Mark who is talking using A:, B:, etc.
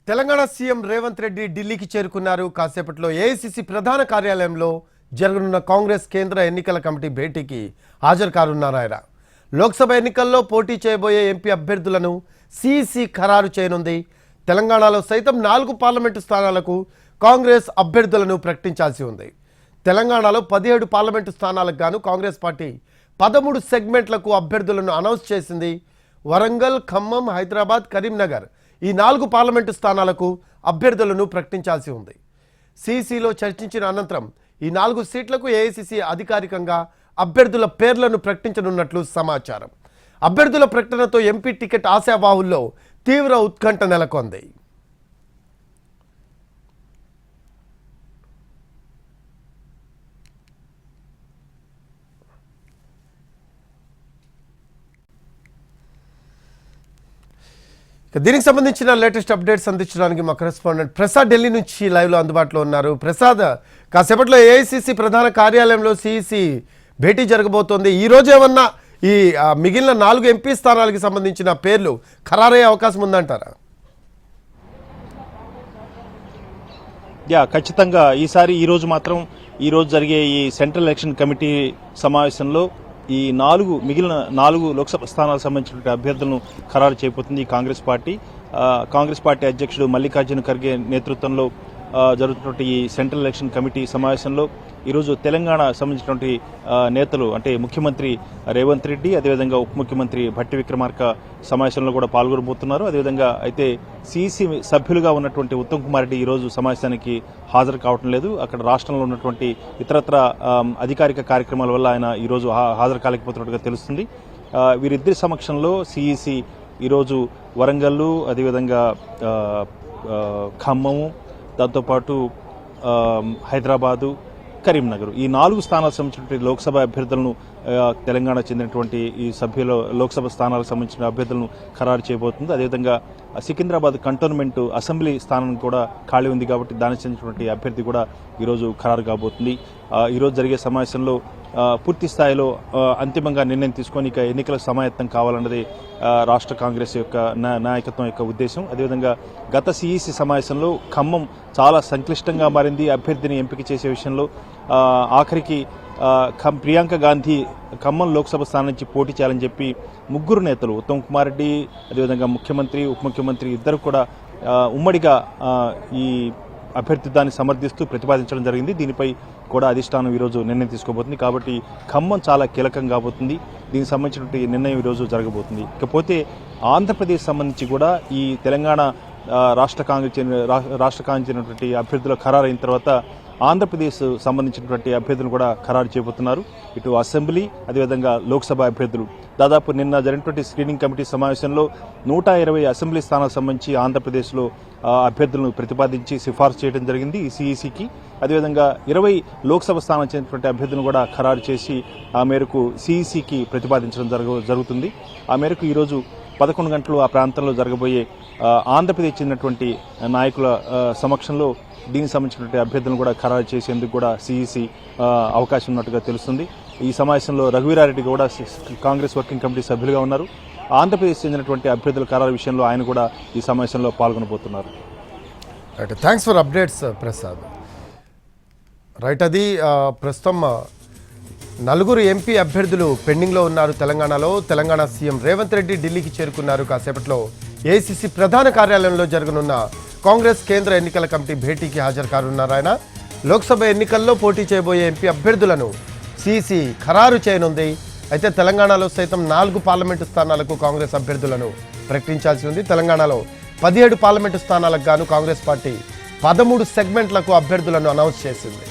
A: Telangana CM Revanth Reddy ఢిల్లీకి చేరుకున్నారు. కాసేపట్లో ఏఐసీసీ ప్రధాన కార్యాలయంలో జరగనున్న కాంగ్రెస్ కేంద్ర ఎన్నికల కమిటీ భేటీకి హాజరు కానున్నారు. ఆయన లోక్సభ ఎన్నికల్లో పోటీ చేయబోయే ఎంపీ అభ్యర్థులను సీఈసీ ఖరారు చేయనుంది. తెలంగాణలో సైతం 4 పార్లమెంటు స్థానాలకు కాంగ్రెస్ అభ్యర్థులను ప్రకటించాల్సి ఉంది. తెలంగాణలో 17 పార్లమెంటు స్థానాలకు గాను కాంగ్రెస్ పార్టీ 13 సెగ్మెంట్లకు అభ్యర్థులను అనౌన్స్ చేసింది. వరంగల్, ఖమ్మం, హైదరాబాద్, కరీంనగర్ ఈ 4 పార్లమెంటు స్థానాలకు అభ్యర్థులను ప్రకటించాల్సి ఉంది. సీసీలో చర్చించిన అనంతరం ఈ 4 సీట్లకు ఏఐసీసీ అధికారికంగా అభ్యర్థుల పేర్లను ప్రకటించనున్నట్లు సమాచారం. అభ్యర్థుల ప్రకటనతో ఎంపీ టికెట్ ఆశావాహుల్లో తీవ్ర ఉత్కంఠ నెలకొంది. దీనికి సంబంధించిన లేటెస్ట్ అప్డేట్స్ అందించడానికి మా కరెస్పాండెంట్ ప్రసాద్ ఢిల్లీ నుంచి లైవ్లో అందుబాటులో ఉన్నారు. ప్రసాద్, కాసేపట్లో ఏఐసీసీ ప్రధాన కార్యాలయంలో సీఈసీ భేటీ జరగబోతోంది. ఈ రోజు ఏమన్నా ఈ మిగిలిన 4 ఎంపీ స్థానాలకు సంబంధించిన పేర్లు ఖరారయ్యే అవకాశం ఉందంటారా?
B: ఖచ్చితంగా ఈ రోజు జరిగే ఈ సెంట్రల్ ఎలక్షన్ కమిటీ సమావేశంలో ఈ మిగిలిన 4 లోక్సభ స్థానాలకు సంబంధించిన అభ్యర్థులను ఖరారు చేయబోతుంది ఈ కాంగ్రెస్ పార్టీ అధ్యక్షుడు మల్లికార్జున ఖర్గే నేతృత్వంలో జరుగుతున్నటువంటి ఈ సెంట్రల్ ఎలక్షన్ కమిటీ సమావేశంలో ఈరోజు తెలంగాణ సంబంధించినటువంటి నేతలు అంటే ముఖ్యమంత్రి రేవంత్ రెడ్డి, అదేవిధంగా ఉప ముఖ్యమంత్రి భట్టి విక్రమార్క సమావేశంలో కూడా పాల్గొనబోతున్నారు. అదేవిధంగా అయితే సీసీ సభ్యులుగా ఉన్నటువంటి ఉత్తమ్ కుమార్ రెడ్డి ఈరోజు సమావేశానికి హాజరు కావటం లేదు. అక్కడ రాష్ట్రంలో ఉన్నటువంటి ఇతరత్ర అధికారిక కార్యక్రమాల వల్ల ఆయన ఈరోజు హాజరు కాలేకపోతున్నట్టుగా తెలుస్తుంది. వీరిద్దరి సమక్షంలో సీఈసీ ఈరోజు వరంగల్లు, అదేవిధంగా ఖమ్మము, దాంతోపాటు హైదరాబాదు, కరీంనగర్ ఈ 4 స్థానాలకు సంబంధించినటువంటి లోక్సభ అభ్యర్థులను తెలంగాణ చెందినటువంటి ఈ సభ్యుల లోక్సభ స్థానాలకు సంబంధించిన అభ్యర్థులను ఖరారు చేయబోతుంది. అదేవిధంగా సికింద్రాబాద్ కంటోన్మెంట్ అసెంబ్లీ స్థానం కూడా ఖాళీ ఉంది కాబట్టి దానికి చెందినటువంటి అభ్యర్థి కూడా ఈరోజు ఖరారు కాబోతుంది. ఈరోజు జరిగే సమావేశంలో పూర్తి స్థాయిలో అంతిమంగా నిర్ణయం తీసుకొని ఇక ఎన్నికలకు సమాయత్తం కావాలన్నది రాష్ట్ర కాంగ్రెస్ యొక్క నాయకత్వం యొక్క ఉద్దేశం. అదేవిధంగా గత సీఈసీ సమావేశంలో ఖమ్మం చాలా సంక్లిష్టంగా మారింది. అభ్యర్థిని ఎంపిక చేసే విషయంలో ఆఖరికి ప్రియాంక గాంధీ ఖమ్మం లోక్సభ స్థానం నుంచి పోటీ చేయాలని చెప్పి 3 నేతలు ఉత్తమ్ కుమార్ రెడ్డి, అదేవిధంగా ముఖ్యమంత్రి, ఉప ముఖ్యమంత్రి ఇద్దరు కూడా ఉమ్మడిగా ఈ అభ్యర్థిత్వాన్ని సమర్థిస్తూ ప్రతిపాదించడం జరిగింది. దీనిపై కూడా అధిష్టానం ఈరోజు నిర్ణయం తీసుకోబోతుంది. కాబట్టి ఖమ్మం చాలా కీలకం కాబోతుంది. దీనికి సంబంధించినటువంటి నిర్ణయం ఈరోజు జరగబోతుంది. ఇకపోతే ఆంధ్రప్రదేశ్ సంబంధించి కూడా ఈ తెలంగాణ రాష్ట్ర కాంగ్రెస్ చెందినటువంటి అభ్యర్థుల ఖరారు అయిన తర్వాత ఆంధ్రప్రదేశ్ సంబంధించినటువంటి అభ్యర్థులను కూడా ఖరారు చేయబోతున్నారు. ఇటు అసెంబ్లీ, అదేవిధంగా లోక్సభ అభ్యర్థులు దాదాపు నిన్న జరిగినటువంటి స్క్రీనింగ్ కమిటీ సమావేశంలో 120 అసెంబ్లీ స్థానాలకు సంబంధించి ఆంధ్రప్రదేశ్లో అభ్యర్థులను ప్రతిపాదించి సిఫార్సు చేయడం జరిగింది ఈ సీఈసీకి. అదేవిధంగా 20 లోక్సభ స్థానాలకు చెందినటువంటి అభ్యర్థులను కూడా ఖరారు చేసి ఆ మేరకు సీఈసీకి ప్రతిపాదించడం జరుగుతుంది. ఆ మేరకు ఈరోజు 11 గంటలు ఆ ప్రాంతంలో జరగబోయే ఆంధ్రప్రదేశ్ చెందినటువంటి నాయకుల సమక్షంలో దీనికి సంబంధించినటువంటి అభ్యర్థులను కూడా ఖరారు చేసేందుకు కూడా సీఈసీ అవకాశం ఉన్నట్టుగా తెలుస్తుంది. ఈ సమావేశంలో రఘువీరారెడ్డి కూడా కాంగ్రెస్ వర్కింగ్ కమిటీ సభ్యులుగా ఉన్నారు. ఆంధ్రప్రదేశ్ చెందినటువంటి అభ్యర్థుల ఖరారు విషయంలో ఆయన కూడా ఈ సమావేశంలో పాల్గొనబోతున్నారు.
A: Thanks for updates Prasad. Right, అది ప్రస్తుతం 4 ఎంపీ అభ్యర్థులు పెండింగ్లో ఉన్నారు తెలంగాణలో. తెలంగాణ సీఎం రేవంత్ రెడ్డి ఢిల్లీకి చేరుకున్నారు. కాసేపట్లో ఏఐసీసీ ప్రధాన కార్యాలయంలో జరగనున్న కాంగ్రెస్ కేంద్ర ఎన్నికల కమిటీ భేటీకి హాజరు కానున్నారు. ఆయన లోక్సభ ఎన్నికల్లో పోటీ చేయబోయే ఎంపీ అభ్యర్థులను సీఈసీ ఖరారు చేయనుంది. అయితే తెలంగాణలో సైతం 4 పార్లమెంటు స్థానాలకు కాంగ్రెస్ అభ్యర్థులను ప్రకటించాల్సి ఉంది. తెలంగాణలో 17 పార్లమెంటు స్థానాలకు గాను కాంగ్రెస్ పార్టీ 13 సెగ్మెంట్లకు అభ్యర్థులను అనౌన్స్ చేసింది.